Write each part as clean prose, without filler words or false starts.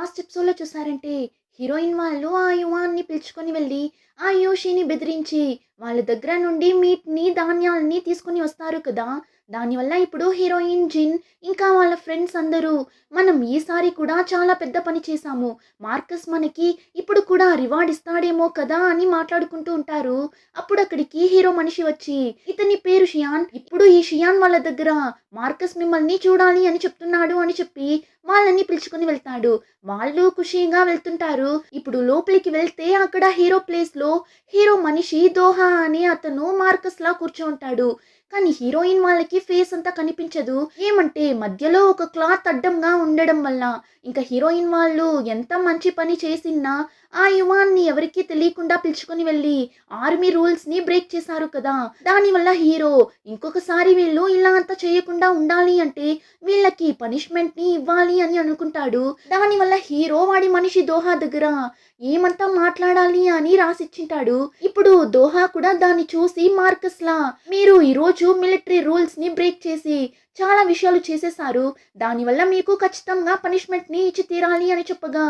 Last ఎపిసోడ్‌లో చూసారంటే heroine వాళ్ళు ఆ యువాన్ని పిలుచుకొని వెళ్ళి, ఆ యోషిని బెదిరించి వాళ్ళ దగ్గర నుండి మీట్‌ని, ధాన్యాల్ని తీసుకొని వస్తారు కదా! దానివల్ల ఇప్పుడు హీరోయిన్ జిన్ ఇంకా వాళ్ళ ఫ్రెండ్స్ అందరూ మనం ఈసారి కూడా చాలా పెద్ద పని చేశాము. మార్కస్ మనకి ఇప్పుడు కూడా రివార్డ్ ఇస్తాడేమో కదా! అని మాట్లాడుకుంటూ ఉంటారు. అప్పుడు అక్కడికి హీరో మనిషి వచ్చి, ఇతని పేరు షియాన్. ఇప్పుడు ఈ షియాన్ వాళ్ళ దగ్గర మార్కస్ మిమ్మల్ని చూడాలి అని చెప్తున్నాడు అని చెప్పి వాళ్ళని పిలుచుకొని వెళ్తాడు. వాళ్ళు ఖుషీగా వెళ్తుంటారు. ఇప్పుడు లోపలికి వెళ్తే అక్కడ హీరో ప్లేస్‌లో హీరో మనిషి దోహా అనే అతను మార్కస్‌లా కూర్చోంటాడు. కానీ హీరోయిన్ వాళ్ళకి ఫేస్ అంతా కనిపించదు. ఏమంటే మధ్యలో ఒక క్లాత్ అడ్డంగా ఉండడం వల్ల ఇంకా హీరోయిన్ వాళ్ళు ఎంత మంచి పని చేసినా ఆ యువాన్ని ఎవరికీ తెలియకుండా పిలుచుకొని వెళ్ళి ఆర్మీ రూల్స్‌ని బ్రేక్ చేశారు కదా! దానివల్ల హీరో ఇంకొకసారి వీళ్ళు ఇలా అంతా చేయకుండా ఉండాలి అంటే వీళ్ళకి పనిష్మెంట్‌ని ఇవ్వాలి అని అనుకుంటాడు. దానివల్ల హీరో వాడి మనిషి దోహా దగ్గర ఏమంతా మాట్లాడాలి అని రాసిచ్చింటాడు. ఇప్పుడు దోహా కూడా దాన్ని చూసి మార్కస్‌లా మీరు ఈరోజు మిలిటరీ రూల్స్‌ని బ్రేక్ చేసి చాలా విషయాలు చేసేశారు. దానివల్ల మీకు ఖచ్చితంగా పనిష్మెంట్‌ని ఇచ్చి తీరాలి అని చెప్పగా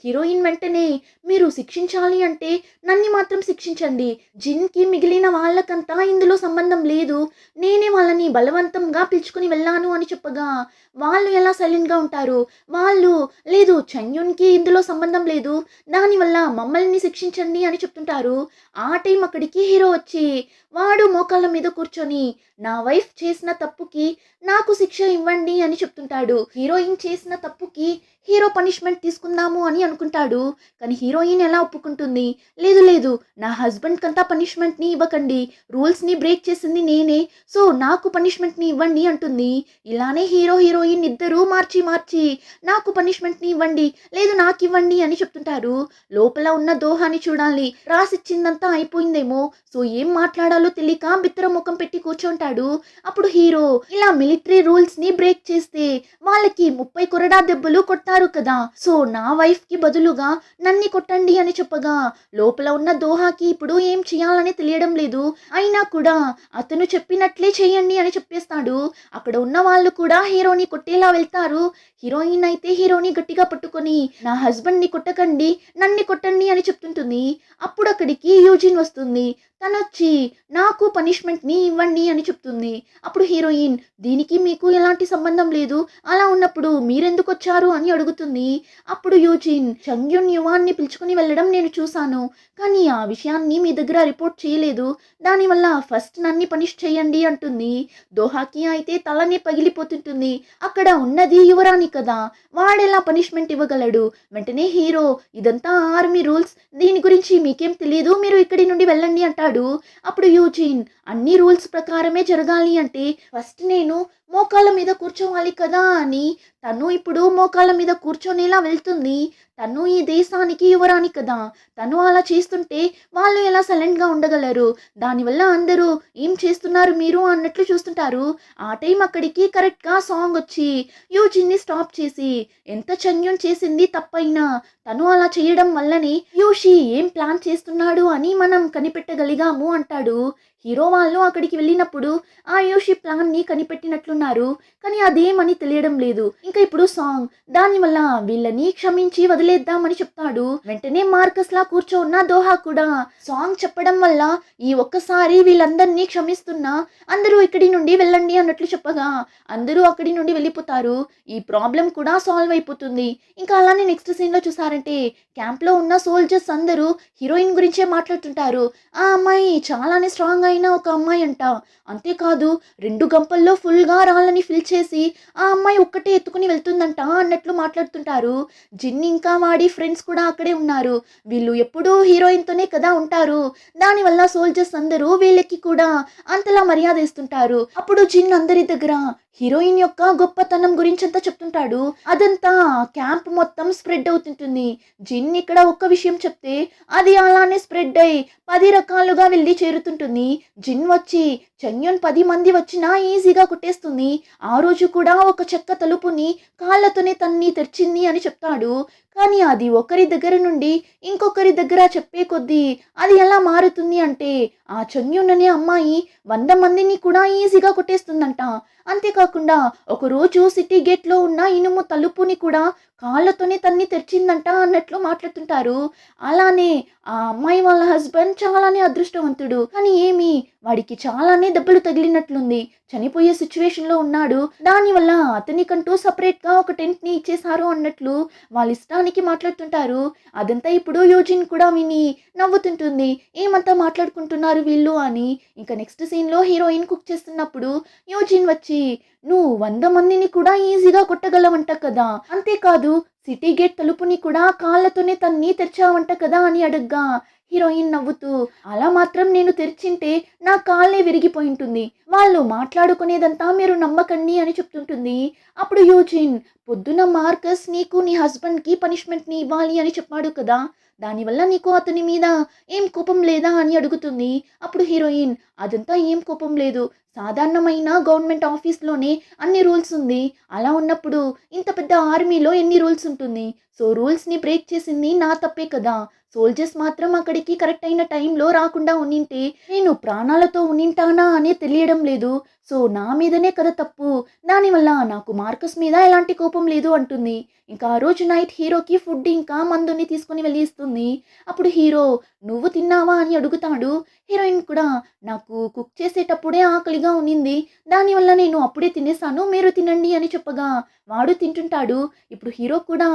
హీరోయిన్ వెంటనే మీరు శిక్షించాలి అంటే నన్ని మాత్రం శిక్షించండి. జిన్‌కి మిగిలిన వాళ్ళకంతా ఇందులో సంబంధం లేదు. నేనే వాళ్ళని బలవంతంగా పిలుచుకొని వెళ్ళాను అని చెప్పగా వాళ్ళు ఎలా సైలెంట్‌గా ఉంటారు. వాళ్ళు లేదు చంగ్యున్‌కి ఇందులో సంబంధం లేదు. దానివల్ల మమ్మల్ని శిక్షించండి అని చెప్తుంటారు. ఆ టైం అక్కడికి హీరో వచ్చి వాడు మోకాళ్ళ మీద కూర్చొని నా వైఫ్ చేసిన తప్పుకి నాకు శిక్ష ఇవ్వండి అని చెప్తుంటాడు. హీరోయిన్ చేసిన తప్పుకి హీరో పనిష్మెంట్ తీసుకుందాము అని అనుకుంటాడు. కానీ హీరోయిన్ ఎలా ఒప్పుకుంటుంది? లేదు లేదు నా హస్బెండ్ కంతా పనిష్మెంట్‌ని ఇవ్వకండి. రూల్స్‌ని బ్రేక్ చేసింది నేనే. సో నాకు పనిష్మెంట్‌ని ఇవ్వండి అంటుంది. ఇలానే హీరో హీరోయిన్ ఇద్దరూ మార్చి మార్చి నాకు పనిష్మెంట్‌ని ఇవ్వండి. లేదు నాకివ్వండి అని చెప్తుంటారు. లోపల ఉన్న దోహాని చూడాలి. రాసిచ్చిందంతా అయిపోయిందేమో. సో ఏం మాట్లాడాలో తెలియక బిత్తర ముఖం పెట్టి కూర్చుంటాడు. అప్పుడు హీరో ఇలా మిలిటరీ రూల్స్‌ని బ్రేక్ చేస్తే వాళ్ళకి 30 కొరడా దెబ్బలు కొడతారు కదా! సో నా వైఫ్‌కి బదులుగా నన్ని కొట్టండి అని చెప్పగా లోపల ఉన్న దోహాకి ఇప్పుడు ఏం చేయాలని తెలియడం లేదు. అయినా కూడా అతను చెప్పినట్లే చేయండి అని చెప్పేస్తాడు. అక్కడ ఉన్న వాళ్ళు కూడా హీరోని కొట్టేలా వెళ్తారు. హీరోయిన్ అయితే హీరోని గట్టిగా పట్టుకొని నా హస్బెండ్‌ని కొట్టకండి, నన్ని కొట్టండి అని చెప్తుంటుంది. అప్పుడు అక్కడికి యూజిన్ వస్తుంది. తనొచ్చి నాకు పనిష్మెంట్‌ని ఇవ్వండి అని చెప్తుంది. అప్పుడు హీరోయిన్ దీనికి మీకు ఎలాంటి సంబంధం లేదు. అలా ఉన్నప్పుడు మీరెందుకొచ్చారు అని అడుగుతుంది. అప్పుడు యూజిన్ చంగ్యున్ యువాన్ని పిలుచుకొని వెళ్ళడం నేను చూశాను. కానీ ఆ విషయాన్ని మీ దగ్గర రిపోర్ట్ చేయలేదు. దానివల్ల ఫస్ట్ నన్ని పనిష్ చేయండి అంటుంది. దోహాకి అయితే తలనే పగిలిపోతుంటుంది. అక్కడ ఉన్నది యువరాణి కదా! వాడెలా పనిష్మెంట్ ఇవ్వగలడు? వెంటనే హీరో ఇదంతా ఆర్మీ రూల్స్. దీని గురించి మీకేం తెలీదు. మీరు ఇక్కడి నుండి వెళ్ళండి అంటాడు. అప్పుడు యూజిన్ అన్ని రూల్స్ ప్రకారమే జరగాలి అంటే ఫస్ట్ నేను మోకాళ్ళ మీద కూర్చోవాలి కదా అని తను ఇప్పుడు మోకాళ్ళ మీద కూర్చొనేలా వెళ్తుంది. తను ఈ దేశానికి యువరాణి కదా! తను అలా చేస్తుంటే వాళ్ళు ఎలా సైలెంట్‌గా ఉండగలరు? దానివల్ల అందరూ ఏం చేస్తున్నారు మీరు అన్నట్లు చూస్తుంటారు. ఆ టైం అక్కడికి కరెక్ట్‌గా సాంగ్ వచ్చి యూజిన్‌ని స్టాప్ చేసి ఎంత చంగ్యున్ చేసింది తప్పైనా తను అలా చేయడం వల్లనే యూషి ఏం ప్లాన్ చేస్తున్నాడు అని మనం కనిపెట్టగలిగాము అంటాడు. హీరో వాళ్ళు అక్కడికి వెళ్ళినప్పుడు ఆ యోషి ప్లాన్ని కనిపెట్టినట్లున్నారు. కానీ అదేమని తెలియడం లేదు. ఇంకా ఇప్పుడు సాంగ్ దానివల్ల వీళ్ళని క్షమించి వదిలేద్దామని చెప్తాడు. వెంటనే మార్కస్ లా కూర్చోన్న దోహా కూడా సాంగ్ చెప్పడం వల్ల ఈ ఒక్కసారి వీళ్ళందరినీ క్షమిస్తున్నా అందరూ ఇక్కడి నుండి వెళ్ళండి అన్నట్లు చెప్పగా అందరూ అక్కడి నుండి వెళ్ళిపోతారు. ఈ ప్రాబ్లం కూడా సాల్వ్ అయిపోతుంది. ఇంకా అలానే నెక్స్ట్ సీన్ లో చూసారంటే క్యాంప్ లో ఉన్న సోల్జర్స్ అందరూ హీరోయిన్ గురించే మాట్లాడుతుంటారు. ఆ అమ్మాయి చాలానే స్ట్రాంగ్ అయిన ఒక అమ్మాయి అంట. అంతేకాదు 2 గంపల్లో ఫుల్‌గా రాళ్ళని ఫిల్ చేసి ఆ అమ్మాయి ఒక్కటే ఎత్తుకుని వెళ్తుందంట అన్నట్లు మాట్లాడుతుంటారు. జిన్ ఇంకా వాడి ఫ్రెండ్స్ కూడా అక్కడే ఉన్నారు. వీళ్ళు ఎప్పుడూ హీరోయిన్‌తోనే కదా ఉంటారు. దానివల్ల సోల్జర్స్ అందరూ వీళ్ళకి కూడా అంతలా మర్యాద ఇస్తుంటారు. అప్పుడు జిన్ అందరి దగ్గర హీరోయిన్ యొక్క గొప్పతనం గురించంతా చెప్తుంటాడు. అదంతా క్యాంప్ మొత్తం స్ప్రెడ్ అవుతుంటుంది. జిన్ ఇక్కడ ఒక్క విషయం చెప్తే అది అలానే స్ప్రెడ్ అయ్యి 10 రకాలుగా వెళ్ళి చేరుతుంటుంది. జిన్ వచ్చి చంగ్యున్ 10 మంది వచ్చినా ఈజీగా కొట్టేస్తుంది. ఆ రోజు కూడా ఒక చెక్క తలుపుని కాళ్ళతోనే తన్ని తెరిచింది అని చెప్తాడు. కానీ అది ఒకరి దగ్గర నుండి ఇంకొకరి దగ్గర చెప్పే కొద్దీ అది ఎలా మారుతుంది అంటే ఆ చంగ్యుననే అమ్మాయి 100 మందిని కూడా ఈజీగా కొట్టేస్తుందంట. అంతేకాకుండా ఒకరోజు సిటీ గేట్లో ఉన్న ఇనుము తలుపుని కూడా కాళ్ళతోనే తన్ని తెరిచిందంట అన్నట్లు మాట్లాడుతుంటారు. అలానే ఆ అమ్మాయి వాళ్ళ హస్బెండ్ చాలానే అదృష్టవంతుడు. కానీ ఏమి వాడికి చాలానే దెబ్బలు తగిలినట్లుంది. చనిపోయే సిచ్యువేషన్‌లో ఉన్నాడు. దానివల్ల అతనికంటూ సెపరేట్‌గా ఒక టెంట్‌ని ఇచ్చేశారు అన్నట్లు వాళ్ళ ఇష్టానికి మాట్లాడుతుంటారు. అదంతా ఇప్పుడు యూజిన్ కూడా విని నవ్వుతుంటుంది. ఏమంతా మాట్లాడుకుంటున్నారు వీళ్ళు అని. ఇంకా నెక్స్ట్ సీన్‌లో హీరోయిన్ కుక్ చేస్తున్నప్పుడు యూజిన్ వచ్చి నువ్వు 100 మందిని కూడా ఈజీగా కొట్టగలవంట కదా! అంతేకాదు సిటీ గేట్ తలుపుని కూడా కాళ్ళతోనే తన్ని తెరిచావంట కదా అని అడగ్గా హీరోయిన్ నవ్వుతూ అలా మాత్రం నేను తెరిచింటే నా కాళ్ళే విరిగిపోయింటుంది. వాళ్ళు మాట్లాడుకునేదంతా మీరు నమ్మకండి అని చెప్తుంటుంది. అప్పుడు యూజిన్ పొద్దున మార్కస్ నీకు నీ హస్బెండ్‌కి పనిష్మెంట్‌ని ఇవ్వాలి అని చెప్పాడు కదా! దానివల్ల నీకు అతని మీద ఏం కోపం లేదా అని అడుగుతుంది. అప్పుడు హీరోయిన్ అదంతా ఏం కోపం లేదు. సాధారణమైన గవర్నమెంట్ ఆఫీస్‌లోనే అన్ని రూల్స్ ఉంది. అలా ఉన్నప్పుడు ఇంత పెద్ద ఆర్మీలో ఎన్ని రూల్స్ ఉంటుంది. సో రూల్స్‌ని బ్రేక్ చేసింది నా తప్పే కదా! సోల్జర్స్ మాత్రం అక్కడికి కరెక్ట్ అయిన టైంలో రాకుండా ఉండింటే నేను ప్రాణాలతో ఉండింటానా అనే తెలియడం లేదు. సో నా మీదనే కదా తప్పు. దానివల్ల నాకు మార్కస్ మీద ఎలాంటి కోపం లేదు అంటుంది. ఇంకా ఆ రోజు నైట్ హీరోకి ఫుడ్ ఇంకా మందుని తీసుకొని వెళ్ళి ఇస్తుంది. అప్పుడు హీరో నువ్వు తిన్నావా అని అడుగుతాడు. హీరోయిన్ కూడా నాకు కుక్ చేసేటప్పుడే ఆకలిగా ఉన్నింది. దానివల్ల నేను అప్పుడే తినేసాను. మీరు తినండి అని చెప్పగా వాడు తింటుంటాడు. ఇప్పుడు హీరో కూడా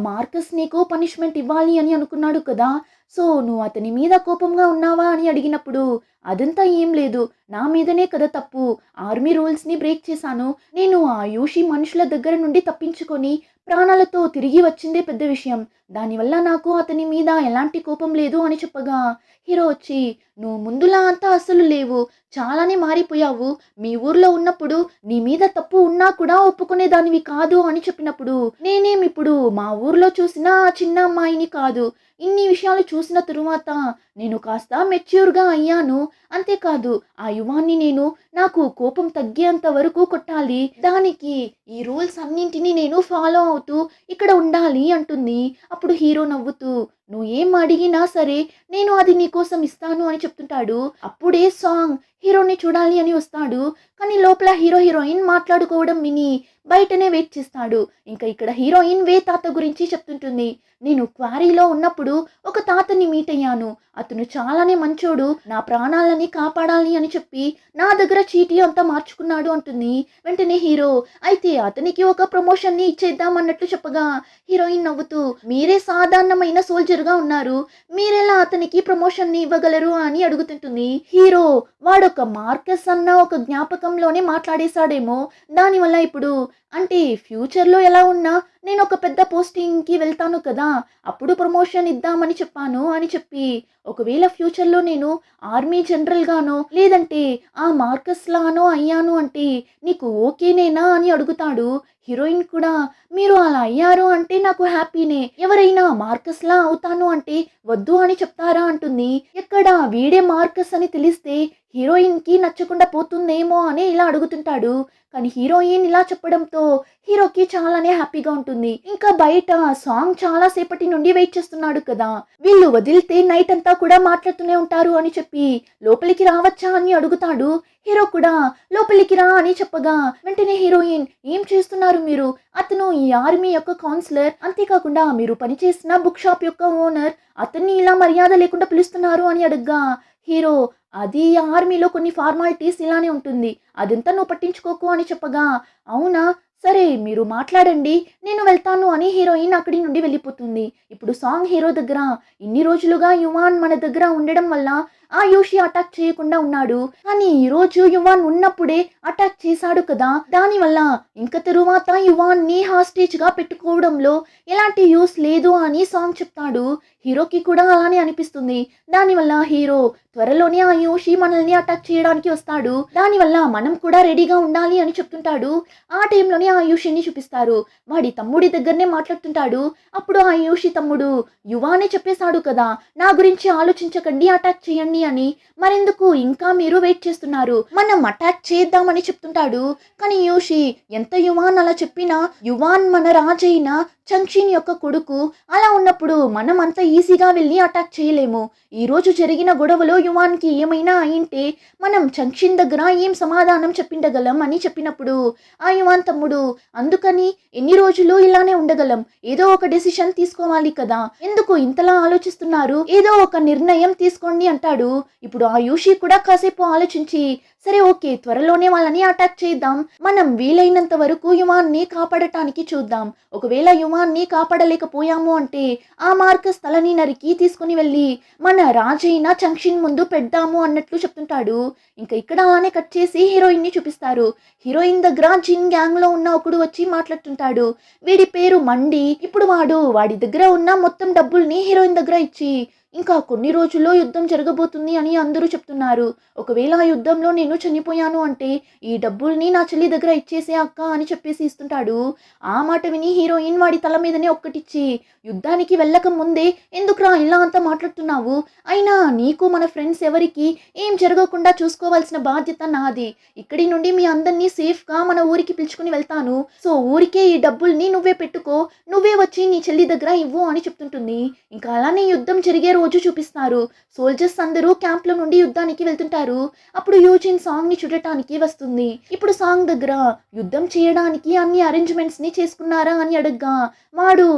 మార్కస్ నీకు పనిష్మెంట్ ఇవ్వాలి అని అనుకున్నాడు కదా! సో నువ్వు అతని మీద కోపంగా ఉన్నావా అని అడిగినప్పుడు అదంతా ఏం లేదు. నా మీదనే కదా తప్పు. ఆర్మీ రూల్స్‌ని బ్రేక్ చేశాను. నేను ఆ యూషి మనుషుల దగ్గర నుండి తప్పించుకొని ప్రాణాలతో తిరిగి వచ్చిందే పెద్ద విషయం. దానివల్ల నాకు అతని మీద ఎలాంటి కోపం లేదు అని చెప్పగా హీరో వచ్చి నువ్వు ముందులా అంతా అస్సలు లేవు. చాలానే మారిపోయావు. మీ ఊర్లో ఉన్నప్పుడు నీ మీద తప్పు ఉన్నా కూడా ఒప్పుకునేదానివి కాదు అని చెప్పినప్పుడు నేనేమిప్పుడు మా ఊర్లో చూసిన ఆ చిన్న అమ్మాయిని కాదు. ఇన్ని విషయాలు చూసిన తరువాత నేను కాస్త మెచ్యూర్‌గా అయ్యాను. అంతేకాదు ఆ యువాన్ని నేను నాకు కోపం తగ్గేంత వరకు కొట్టాలి. దానికి ఈ రూల్స్ అన్నింటినీ నేను ఫాలో అవుతూ ఇక్కడ ఉండాలి అంటుంది. అప్పుడు హీరో నవ్వుతూ నువ్వు ఏం అడిగినా సరే నేను అది నీకోసం ఇస్తాను అని చెప్తుంటాడు. అప్పుడే సాంగ్ హీరోని చూడాలి అని వస్తాడు. కానీ లోపల హీరో హీరోయిన్ మాట్లాడుకోవడం విని బయటనే వెయిట్ చేస్తాడు. ఇంకా ఇక్కడ హీరోయిన్ వే తాత గురించి చెప్తుంటుంది. నేను క్వారీలో ఉన్నప్పుడు ఒక తాతని మీట్ అయ్యాను. అతను చాలానే మంచోడు. నా ప్రాణాలని కాపాడాలి అని చెప్పి నా దగ్గర చీటీ అంతా మార్చుకున్నాడు అంటుంది. వెంటనే హీరో అయితే అతనికి ఒక ప్రమోషన్ని ఇచ్చేద్దాం అన్నట్లు చెప్పగా హీరోయిన్ నవ్వుతూ మీరే సాధారణమైన సోల్జర్గా ఉన్నారు. మీరెలా అతనికి ప్రమోషన్ని ఇవ్వగలరు అని అడుగుతుంటుంది. హీరో వాడొక మార్కస్ అన్న ఒక జ్ఞాపకంలోనే మాట్లాడేశాడేమో. దానివల్ల ఇప్పుడు అంటే ఫ్యూచర్‌లో ఎలా ఉన్నా నేను ఒక పెద్ద పోస్టింగ్‌కి వెళ్తాను కదా! అప్పుడు ప్రమోషన్ ఇద్దామని చెప్పాను అని చెప్పి ఒకవేళ ఫ్యూచర్‌లో నేను ఆర్మీ జనరల్‌గానో లేదంటే ఆ మార్కస్‌లానో అయ్యాను అంటే నీకు ఓకేనేనా అని అడుగుతాడు. హీరోయిన్ కూడా మీరు అలా అయ్యారు అంటే నాకు హ్యాపీనే. ఎవరైనా మార్కస్‌లా అవుతాను అంటే వద్దు అని చెప్తారా అంటుంది. ఎక్కడ వీడే మార్కస్ అని తెలిస్తే హీరోయిన్‌కి నచ్చకుండా పోతుందేమో అని ఇలా అడుగుతుంటాడు. కానీ హీరోయిన్ ఇలా చెప్పడంతో హీరోకి చాలానే హ్యాపీగా ఉంటుంది. ఇంకా బయట సాంగ్ చాలా సేపటి నుండి వెయిట్ చేస్తున్నాడు కదా! వీళ్ళు వదిలితే నైట్ అంతా కూడా మాట్లాడుతూనే ఉంటారు అని చెప్పి లోపలికి రావచ్చా అని అడుగుతాడు. హీరో కూడా లోపలికి రా అని చెప్పగా వెంటనే హీరోయిన్ ఏం చేస్తున్నారు మీరు? అతను ఈ ఆర్మీ యొక్క కౌన్సిలర్. అంతేకాకుండా మీరు పనిచేసిన బుక్ షాప్ యొక్క ఓనర్. అతన్ని ఇలా మర్యాద లేకుండా పిలుస్తున్నారు అని అడగ్గా హీరో అది ఆర్మీలో కొన్ని ఫార్మాలిటీస్ ఇలానే ఉంటుంది. అదంతా నువ్వు పట్టించుకోకు అని చెప్పగా అవునా సరే మీరు మాట్లాడండి నేను వెళ్తాను అని హీరోయిన్ అక్కడి నుండి వెళ్ళిపోతుంది. ఇప్పుడు సాంగ్ హీరో దగ్గర ఇన్ని రోజులుగా యువాన్ మన దగ్గర ఉండడం వల్ల ఆ యోషి అటాక్ చేయకుండా ఉన్నాడు. కానీ ఈ రోజు యువాన్ ఉన్నప్పుడే అటాక్ చేశాడు కదా! దానివల్ల ఇంక తరువాత యువాన్ ని హాస్టేజ్ గా పెట్టుకోవడంలో ఎలాంటి యూస్ లేదు అని సాంగ్ చెప్తాడు. హీరోకి కూడా అలానే అనిపిస్తుంది. దానివల్ల హీరో త్వరలోనే ఆ యోషి మనల్ని అటాక్ చేయడానికి వస్తాడు. దానివల్ల మనం కూడా రెడీగా ఉండాలి అని చెప్తుంటాడు. ఆ టైంలోనే ఆ యోషిని చూపిస్తారు. వాడి తమ్ముడి దగ్గరనే మాట్లాడుతుంటాడు. అప్పుడు ఆ యోషి తమ్ముడు యువానే చెప్పేశాడు కదా నా గురించి ఆలోచించకండి అటాక్ చేయండి అని. మరెందుకు ఇంకా మీరు వెయిట్ చేస్తున్నారు? మనం అటాక్ చేద్దామని చెప్తుంటాడు. కానీ యోషి ఎంత యువాన్ అలా చెప్పినా యువాన్ మన రాజైన చంక్షిన్ యొక్క కొడుకు. అలా ఉన్నప్పుడు మనం అంత ఈజీగా వెళ్ళి అటాక్ చేయలేము. ఈరోజు జరిగిన గొడవలో యువాన్కి ఏమైనా అయింటే మనం చంక్షిన్ దగ్గర ఏం సమాధానం చెప్పిండగలం అని చెప్పినప్పుడు ఆ యువాన్ తమ్ముడు, అందుకని ఎన్ని రోజులు ఇలానే ఉండగలం, ఏదో ఒక డెసిషన్ తీసుకోవాలి కదా, ఎందుకు ఇంతలా ఆలోచిస్తున్నారు, ఏదో ఒక నిర్ణయం తీసుకోండి అంటాడు. ఇప్పుడు ఆ యూషి కూడా కాసేపు ఆలోచించి, సరే ఓకే, త్వరలోనే వాళ్ళని అటాక్ చేద్దాం, మనం వీలైనంత వరకు యువాన్ని కాపాడటానికి చూద్దాం, ఒకవేళ యువాన్ని కాపాడలేకపోయాము అంటే ఆ మార్కస్ తలని నరికి తీసుకుని వెళ్ళి మన రాజైన చంక్షిన్ ముందు పెడదాము అన్నట్లు చెప్తుంటాడు. ఇంకా ఇక్కడ అలానే కట్ చేసి హీరోయిన్ ని చూపిస్తారు. హీరోయిన్ దగ్గర జిన్ గ్యాంగ్ లో ఉన్న ఒకడు వచ్చి మాట్లాడుతుంటాడు. వీడి పేరు మండి. ఇప్పుడు వాడి దగ్గర ఉన్న మొత్తం డబ్బుల్ని హీరోయిన్ దగ్గర ఇచ్చి, ఇంకా కొన్ని రోజుల్లో యుద్ధం జరగబోతుంది అని అందరూ చెప్తున్నారు, ఒకవేళ ఆ యుద్ధంలో నేను చనిపోయాను అంటే ఈ డబ్బుల్ని నా చెల్లి దగ్గర ఇచ్చేసే అక్క అని చెప్పేసి ఇస్తుంటాడు. ఆ మాట విని హీరోయిన్ వాడి తల మీదనే ఒక్కటిచ్చి, యుద్ధానికి వెళ్ళక ముందే ఎందుకురా ఇలా అంతా మాట్లాడుతున్నావు, అయినా నీకు మన ఫ్రెండ్స్ ఎవరికి ఏం జరగకుండా చూసుకోవాల్సిన బాధ్యత నాది, ఇక్కడి నుండి మీ అందరినీ సేఫ్గా మన ఊరికి పిలుచుకుని వెళ్తాను, సో ఊరికే ఈ డబ్బుల్ని నువ్వే పెట్టుకో, నువ్వే వచ్చి నీ చెల్లి దగ్గర ఇవ్వు అని చెప్తుంటుంది. ఇంకా అలానే యుద్ధం జరిగే రోజు చూపిస్తారు. సోల్జర్స్ అందరూ క్యాంప్ లో నుండి యుద్ధానికి వెళ్తుంటారు. అప్పుడు యూజిన్ సాంగ్ ని చూడటానికి వస్తుంది. ఇప్పుడు సాంగ్ దగ్గర యుద్ధం చేయడానికి అన్ని అరేంజ్మెంట్స్ ని చేసుకున్నారా అని అడగ్గా వాడు,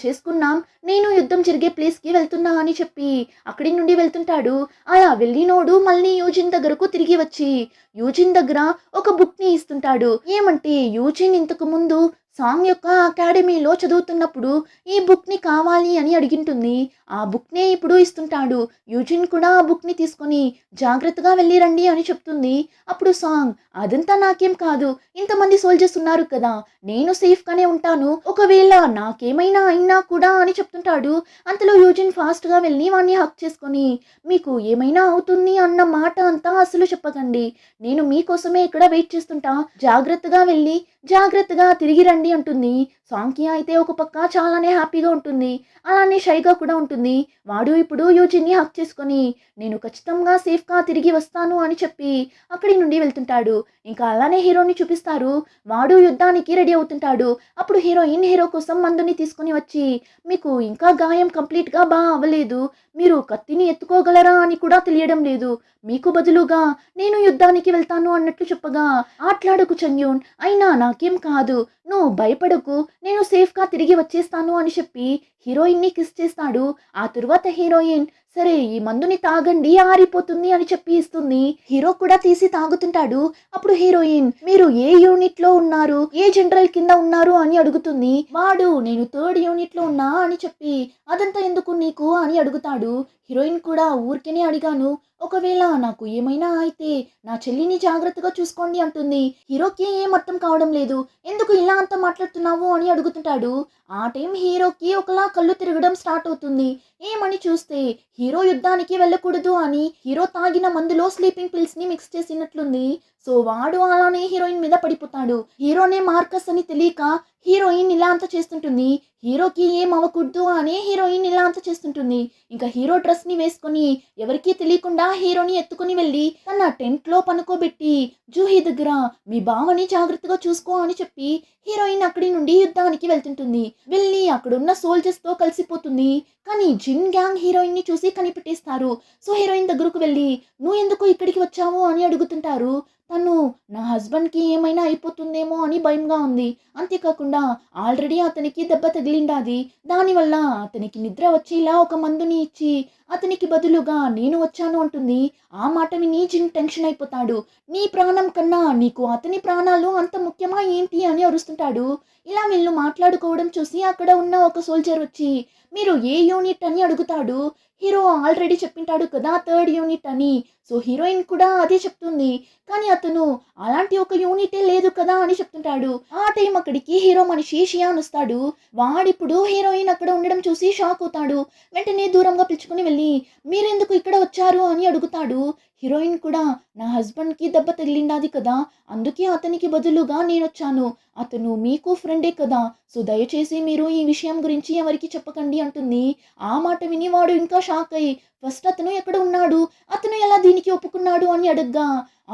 చేసుకున్నాం, నేను యుద్ధం జరిగే ప్లేస్ కి వెళ్తున్నా అని చెప్పి అక్కడి నుండి వెళ్తుంటాడు. అలా వెళ్ళినోడు మళ్ళీ యూజిన్ దగ్గరకు తిరిగి వచ్చి యూజిన్ దగ్గర ఒక బుక్ ని ఇస్తుంటాడు. ఏమంటే యూజిన్ ఇంతకు ముందు సాంగ్ యొక్క అకాడమీలో చదువుతున్నప్పుడు ఈ బుక్ ని కావాలి అని అడిగింటుంది. ఆ బుక్ నే ఇప్పుడు ఇస్తుంటాడు. యూజిన్ కూడా ఆ బుక్ ని తీసుకొని జాగ్రత్తగా వెళ్ళి రండి అని చెప్తుంది. అప్పుడు సాంగ్, అదంతా నాకేం కాదు, ఇంతమంది సోల్జర్స్ ఉన్నారు కదా, నేను సేఫ్ గానే ఉంటాను, ఒకవేళ నాకేమైనా అయినా కూడా అని చెప్తుంటాడు. అంతలో యూజిన్ ఫాస్ట్ గా వెళ్ళి వాడిని హక్ చేసుకొని, మీకు ఏమైనా అవుతుంది అన్న మాట అంతా అసలు చెప్పకండి, నేను మీకోసమే ఇక్కడ వెయిట్ చేస్తుంటా, జాగ్రత్తగా వెళ్ళి జాగ్రత్తగా తిరిగి రండి అంటుంది. సాంగ్కి అయితే ఒక పక్క చాలానే హ్యాపీగా ఉంటుంది, అలానే షైగా కూడా ఉంటుంది. వాడు ఇప్పుడు యూజిన్ని హక్ చేసుకొని, నేను ఖచ్చితంగా సేఫ్గా తిరిగి వస్తాను అని చెప్పి అక్కడి నుండి వెళ్తుంటాడు. ఇంకా అలానే హీరోని చూపిస్తారు. వాడు యుద్ధానికి రెడీ అవుతుంటాడు. అప్పుడు హీరోయిన్ హీరో కోసం మందుని తీసుకుని వచ్చి, మీకు ఇంకా గాయం కంప్లీట్గా అవ్వలేదు, మీరు కత్తిని ఎత్తుకోగలరా అని కూడా తెలియడం లేదు, మీకు బదులుగా నేను యుద్ధానికి వెళ్తాను అన్నట్లు చెప్పగా, ఆట్లాడకు చంయూన్, అయినా నాకేం కాదు, నువ్వు భయపడకు, నేను సేఫ్గా తిరిగి వచ్చేస్తాను అని చెప్పి హీరోయిన్ని కిస్ చేస్తాడు. ఆ తరువాత హీరోయిన్, సరే ఈ మందుని తాగండి ఆరిపోతుంది అని చెప్పి ఇస్తుంది. హీరో కూడా తీసి తాగుతుంటాడు. అప్పుడు హీరోయిన్, మీరు ఏ యూనిట్ లో ఉన్నారు, ఏ జనరల్ కింద ఉన్నారు అని అడుగుతుంది. వాడు, నేను 3rd యూనిట్ లో ఉన్నా అని చెప్పి, అదంతా ఎందుకు నీకు అని అడుగుతాడు. హీరోయిన్ కూడా, ఊరికేనే అడిగాను, ఒకవేళ నాకు ఏమైనా అయితే నా చెల్లిని జాగ్రత్తగా చూసుకోండి అంటుంది. హీరోకి ఏం అర్థం కావడం లేదు, ఎందుకు ఇలా అంతా మాట్లాడుతున్నావు అని అడుగుతుంటాడు. ఆ టైం హీరోకి ఒకలా కళ్ళు తిరగడం స్టార్ట్ అవుతుంది. ఏమని చూస్తే హీరో యుద్ధానికి వెళ్ళకూడదు అని హీరో తాగిన మందులో స్లీపింగ్ పిల్స్ ని మిక్స్ చేసినట్లుంది. సో వాడు అలానే హీరోయిన్ మీద పడిపోతాడు. హీరోనే మార్కస్ అని తెలియక హీరోయిన్ ఇలా అంతా చేస్తుంటుంది. హీరోకి ఏం అవ్వకూడదు అనే హీరోయిన్ ఇలా అంతా చేస్తుంటుంది. ఇంకా హీరో డ్రెస్ ని వేసుకొని ఎవరికీ తెలియకుండా హీరోని ఎత్తుకుని వెళ్ళి తన టెంట్ లో పనుకోబెట్టి, జూహీ దగ్గర మీ బావని జాగ్రత్తగా చూసుకో అని చెప్పి హీరోయిన్ అక్కడి నుండి యుద్ధానికి వెళ్తుంటుంది. వెళ్ళి అక్కడున్న సోల్జర్స్ తో కలిసిపోతుంది. కానీ జిన్ గ్యాంగ్ హీరోయిన్ ని చూసి కనిపెట్టేస్తారు. సో హీరోయిన్ దగ్గరకు వెళ్ళి, నువ్వు ఎందుకు ఇక్కడికి వచ్చావు అని అడుగుతుంటారు. తను, నా హస్బెండ్కి ఏమైనా అయిపోతుందేమో అని భయంగా ఉంది, అంతేకాకుండా ఆల్రెడీ అతనికి దెబ్బ తగిలిండాది, దానివల్ల అతనికి నిద్ర వచ్చేలా ఒక మందుని ఇచ్చి అతనికి బదులుగా నేను వచ్చాను అంటుంది. ఆ మాట విని జిన్ టెన్షన్ అయిపోతాడు. నీ ప్రాణం కన్నా నీకు అతని ప్రాణాలు అంత ముఖ్యమా ఏంటి అని అరుస్తుంటాడు. ఇలా వీళ్ళు మాట్లాడుకోవడం చూసి అక్కడ ఉన్న ఒక సోల్జర్ వచ్చి, మీరు ఏ యూనిట్ అని అడుగుతాడు. హీరో ఆల్రెడీ చెప్పింటాడు కదా 3rd యూనిట్ అని. సో హీరోయిన్ కూడా అదే చెప్తుంది. కానీ అతను అలాంటి ఒక యూనిటే లేదు కదా అని చెప్తుంటాడు. ఆ టైం అక్కడికి హీరో మనిషి షియాన్ వస్తాడు. వాడిప్పుడు హీరోయిన్ అక్కడ ఉండడం చూసి షాక్ అవుతాడు. వెంటనే దూరంగా పిలుచుకుని వెళ్ళి, మీరెందుకు ఇక్కడ వచ్చారు అని అడుగుతాడు. హీరోయిన్ కూడా, నా హస్బెండ్కి దెబ్బ తగిలిండాది కదా, అందుకే అతనికి బదులుగా నేనొచ్చాను, అతను మీకు ఫ్రెండే కదా, సో దయచేసి మీరు ఈ విషయం గురించి ఎవరికి చెప్పకండి అంటుంది. ఆ మాట విని వాడు ఇంకా షాక్ అయ్యి, ఫస్ట్ అతను ఎక్కడ ఉన్నాడు, అతను ఎలా దీనికి ఒప్పుకున్నాడు అని అడగ్గా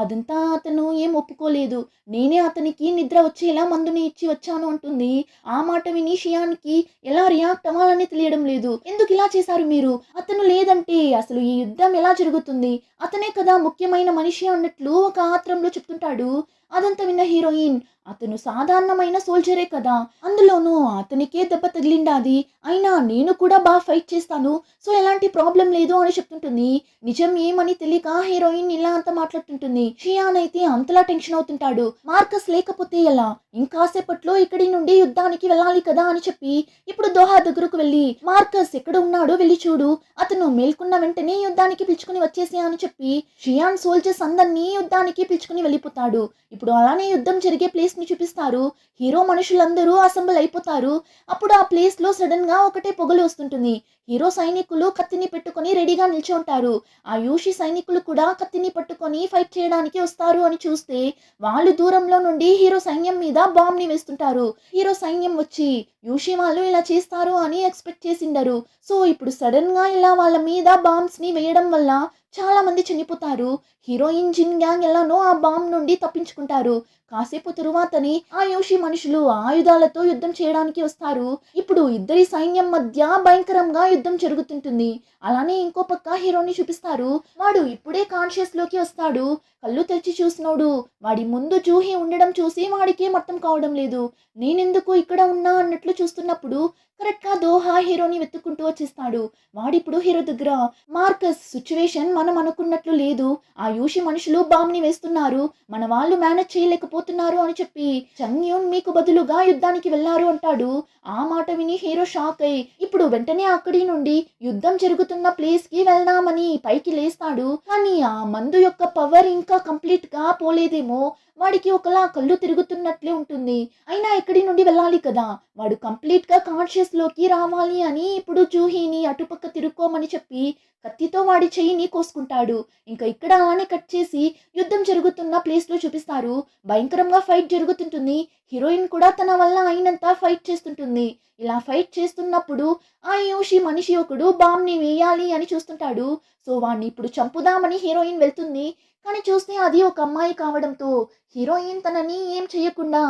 అదంతా అతను ఏం ఒప్పుకోలేదు. నేనే అతనికి నిద్ర వచ్చేలా మందుని ఇచ్చి వచ్చాను అంటుంది. ఆ మాట విని షియాన్‌కి ఎలా రియాక్ట్ అవ్వాలని తెలియడం లేదు. ఎందుకు ఇలా చేశారు మీరు? అతను లేదంటే అసలు ఈ యుద్ధం ఎలా జరుగుతుంది? అతనే కదా ముఖ్యమైన మనిషి అన్నట్లు ఒక ఆత్రంలో చెప్తుంటాడు. అదంతా విన్న హీరోయిన్ అతను సాధారణమైన సోల్జరే కదా, అందులోనూ అతనికే దెబ్బ తగిలిండాది. అయినా నేను కూడా బాగా ఫైట్ చేస్తాను. సో ఎలాంటి ప్రాబ్లం లేదు అని చెప్తుంటుంది. నిజం ఏమని తెలియక హీరోయిన్ ఇలా అంతా మాట్లాడుతుంటుంది. షియాన్ అయితే అంతలా టెన్షన్ అవుతుంటాడు. మార్కస్ లేకపోతే ఎలా? ఇంకాసేపట్లో ఇక్కడి నుండి యుద్ధానికి వెళ్ళాలి కదా అని చెప్పి ఇప్పుడు దోహా దగ్గరకు వెళ్ళి మార్కస్ ఎక్కడ ఉన్నాడో వెళ్ళి చూడు, అతను మేల్కొన్న వెంటనే యుద్ధానికి పిలుచుకుని వచ్చేసి అని చెప్పి షియాన్ సోల్జర్స్ అందరినీ యుద్ధానికి పిలుచుకుని వెళ్ళిపోతాడు. ఇప్పుడు అలానే యుద్ధం జరిగే ప్లేస్ ని చూపిస్తారు. హీరో మనుషులందరూ అసెంబుల్ అయిపోతారు. అప్పుడు ఆ ప్లేస్ లో సడన్ గా ఒకటే పొగలు వస్తుంటుంది. హీరో సైనికులు కత్తిని పెట్టుకొని రెడీగా నిల్చో ఉంటారు. ఆ యూషి సైనికులు కూడా కత్తిని పట్టుకొని ఫైట్ చేయడానికి వస్తారు అని చూస్తే వాళ్ళు దూరంలో నుండి హీరో సైన్యం మీద బాంబ్ ని వేస్తుంటారు. హీరో సైన్యం వచ్చి యూషి వాళ్ళు ఇలా చేస్తారు అని ఎక్స్పెక్ట్ చేసిండరు. సో ఇప్పుడు సడన్ గా ఇలా వాళ్ళ మీద బాంబ్స్ ని వేయడం వల్ల చాలా మంది చనిపోతారు. హీరోయిన్ జిన్ గ్యాంగ్ ఎలానో ఆ బాంబ్ నుండి తప్పించుకుంటారు. కాసేపు తరువాతని ఆ యోషి మనుషులు ఆయుధాలతో యుద్ధం చేయడానికి వస్తారు. ఇప్పుడు ఇద్దరి సైన్యం మధ్య భయంకరంగా యుద్ధం జరుగుతుంటుంది. అలానే ఇంకో పక్క హీరోని చూపిస్తారు. వాడు ఇప్పుడే కాన్షియస్ లోకి వస్తాడు. కళ్ళు తెరిచి చూసినోడు వాడి ముందు జూహి ఉండడం చూసి వాడికి అర్థం కావడం లేదు. నేనెందుకు ఇక్కడ ఉన్నా అన్నట్లు చూస్తున్నప్పుడు కరెక్ట్ గా దోహా హీరోని వెతుక్కుంటూ వచ్చేస్తాడు. వాడిప్పుడు హీరో దగ్గర మార్కస్ సిచ్యువేషన్ మనం అనుకున్నట్లు లేదు. ఆ యూషి మనుషులు బాంబ్ ని వేస్తున్నారు. మన వాళ్ళు మేనేజ్ చేయలేకపోతున్నారు అని చెప్పి చంగ్యూన్ మీకు బదులుగా యుద్ధానికి వెళ్లారు అంటాడు. ఆ మాట విని హీరో షాక్ అయి ఇప్పుడు వెంటనే అక్కడి నుండి యుద్ధం జరుగుతున్న ప్లేస్ కి వెళ్దామని పైకి లేస్తాడు. కానీ ఆ మందు యొక్క పవర్ ఇంకా కంప్లీట్ గా పోలేదేమో. వాడికి ఒకలా కళ్ళు తిరుగుతున్నట్లే ఉంటుంది. అయినా ఎక్కడి నుండి వెళ్ళాలి కదా, వాడు కంప్లీట్ గా కాన్షియస్ లోకి రావాలి అని ఇప్పుడు జూహీని అటుపక్క తిరుక్కోమని చెప్పి కత్తితో వాడి చెయ్యిని కోసుకుంటాడు. ఇంకా ఇక్కడ అలానే కట్ చేసి యుద్ధం జరుగుతున్న ప్లేస్ లో చూపిస్తారు. భయంకరంగా ఫైట్ జరుగుతుంటుంది. హీరోయిన్ కూడా తన వల్ల అయినంత ఫైట్ చేస్తుంటుంది. ఇలా ఫైట్ చేస్తున్నప్పుడు ఆ యోషి మనిషి ఒకడు బాంబ్ ని వేయాలి అని చూస్తుంటాడు. సో వాడిని ఇప్పుడు చంపుదామని హీరోయిన్ వెళ్తుంది. కానీ చూస్తే అది ఒక అమ్మాయి కావడంతో హీరోయిన్ తనని ఏం చేయకుండా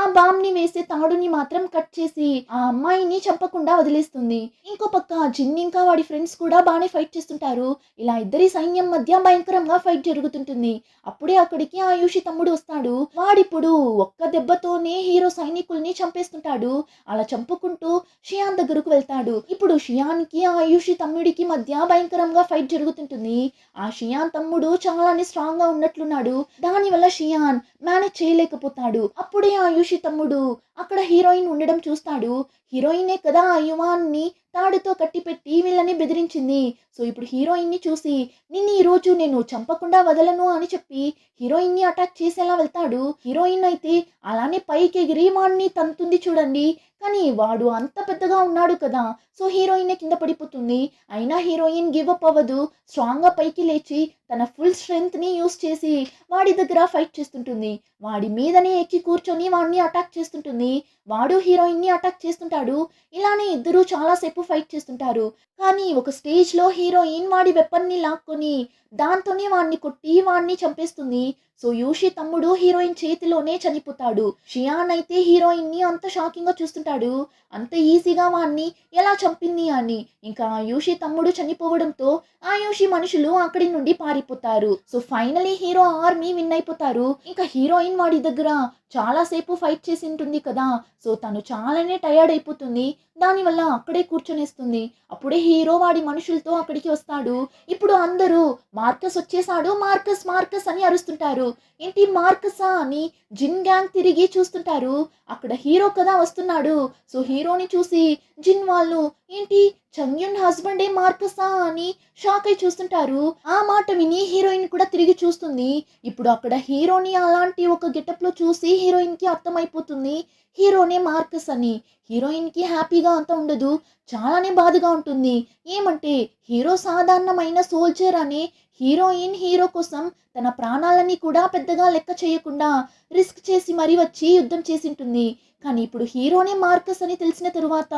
ఆ బాంబ్ ని వేసే తాడుని మాత్రం కట్ చేసి ఆ అమ్మాయిని చంపకుండా వదిలేస్తుంది. ఇంకో పక్క జిన్ ఇంకా వాడి ఫ్రెండ్స్ కూడా బాగానే ఫైట్ చేస్తుంటారు. ఇలా ఇద్దరి సైన్యం మధ్య భయంకరంగా ఫైట్ జరుగుతుంటుంది. అప్పుడే అక్కడికి ఆ యూషి తమ్ముడు వస్తాడు. వాడిప్పుడు ఒక్క దెబ్బతోనే హీరో సైనికుల్ని చంపేస్తుంటాడు. అలా చంపుకుంటూ షియాన్ దగ్గరకు వెళ్తాడు. ఇప్పుడు షియాన్ కి ఆ యూషి తమ్ముడికి మధ్య భయంకరంగా ఫైట్ జరుగుతుంటుంది. ఆ షియాన్ తమ్ముడు చాలానే స్ట్రాంగ్ గా ఉన్నట్లున్నాడు. దాని వల్ల షియాన్ మేనేజ్ చేయలేకపోతాడు. అప్పుడే ఆ యూషి తమ్ముడు అక్కడ హీరోయిన్ ఉండడం చూస్తాడు. హీరోయినే కదా ఆ యువాన్ని తాడుతో కట్టిపెట్టి వీళ్ళని బెదిరించింది. సో ఇప్పుడు హీరోయిన్ ని చూసి నిన్ను ఈ రోజు నేను చంపకుండా వదలను అని చెప్పి హీరోయిన్ ని అటాక్ చేసేలా వెళ్తాడు. హీరోయిన్ అయితే అలానే పైకి ఎగిరి వాడిని తంతుంది చూడండి. కానీ వాడు అంత పెద్దగా ఉన్నాడు కదా, సో హీరోయిన్ కింద పడిపోతుంది. అయినా హీరోయిన్ గివ్ అప్ అవ్వదు. స్ట్రాంగ్ గా పైకి లేచి తన ఫుల్ స్ట్రెంగ్త్ ని యూస్ చేసి వాడి దగ్గర ఫైట్ చేస్తుంటుంది. వాడి మీదనే ఎక్కి కూర్చొని వాడిని అటాక్ చేస్తుంటుంది. వాడు హీరోయిన్ ని అటాక్ చేస్తుంటాడు. ఇలానే ఇద్దరు చాలాసేపు ఫైట్ చేస్తుంటారు. కానీ ఒక స్టేజ్ లో హీరోయిన్ వాడి వెపన్ ని లాక్కొని దాంతోనే వాడిని కొట్టి వాడిని చంపేస్తుంది. సో యూషి తమ్ముడు హీరోయిన్ చేతిలోనే చనిపోతాడు. షియాన్ అయితే హీరోయిన్ ని అంత షాకింగ్ గా చూస్తుంటాడు. అంత ఈజీగా వాడిని ఎలా చంపింది అని. ఇంకా ఆ యూషి తమ్ముడు చనిపోవడంతో ఆ యూషి మనుషులు అక్కడి నుండి పారిపోతారు. So finally hero army win అయిపోతారు. ఇంకా హీరోయిన్ వాడి దగ్గర చాలాసేపు ఫైట్ చేసి ఉంటుంది కదా, సో తను చాలానే టయర్డ్ అయిపోతుంది. దానివల్ల అక్కడే కూర్చొనేస్తుంది. అప్పుడే హీరో వాడి మనుషులతో అక్కడికి వస్తాడు. ఇప్పుడు అందరూ మార్కస్ వచ్చేసాడు, మార్కస్ మార్కస్ అని అరుస్తుంటారు. ఏంటి మార్కసా అని జిన్ గ్యాంగ్ తిరిగి చూస్తుంటారు. అక్కడ హీరో కదా వస్తున్నాడు. సో హీరోని చూసి జిన్ వాళ్ళు ఏంటి చంగ్యున్ హస్బెండే మార్కసా అని షాక్ అయి చూస్తుంటారు. ఆ మాట విని హీరోయిన్ కూడా తిరిగి చూస్తుంది. ఇప్పుడు అక్కడ హీరోని అలాంటి ఒక గెటప్ లో చూసి హీరోయిన్ కి అర్థమైపోతుంది హీరోనే మార్కస్ అని. హీరోయిన్ కి హ్యాపీగా అంత ఉండదు, చాలానే బాధగా ఉంటుంది. ఏమంటే హీరో సాధారణమైన సోల్జర్ అనే హీరోయిన్ హీరో కోసం తన ప్రాణాలని కూడా పెద్దగా లెక్క చేయకుండా రిస్క్ చేసి మరీ వచ్చి యుద్ధం చేసింటుంది. కానీ ఇప్పుడు హీరోనే మార్కస్ అని తెలిసిన తరువాత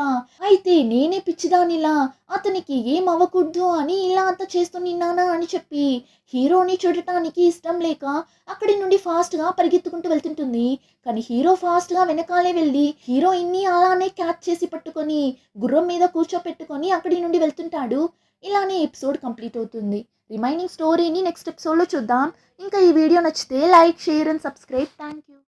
అయితే నేనే పిచ్చిదానిలా అతనికి ఏం అవ్వకూడదు అని ఇలా అంతా చేస్తున్నానా అని చెప్పి హీరోని చూడటానికి ఇష్టం లేక అక్కడి నుండి ఫాస్ట్గా పరిగెత్తుకుంటూ వెళ్తుంటుంది. కానీ హీరో ఫాస్ట్గా వెనకాలే వెళ్ళి హీరోయిన్ని అలానే క్యాచ్ చేసి పట్టుకొని గుర్రం మీద కూర్చోపెట్టుకొని అక్కడి నుండి వెళ్తుంటాడు. ఇలానే ఎపిసోడ్ కంప్లీట్ అవుతుంది. రిమైనింగ్ స్టోరీని నెక్స్ట్ ఎపిసోడ్లో చూద్దాం. ఇంకా ఈ వీడియో నచ్చితే like, share and subscribe. Thank you.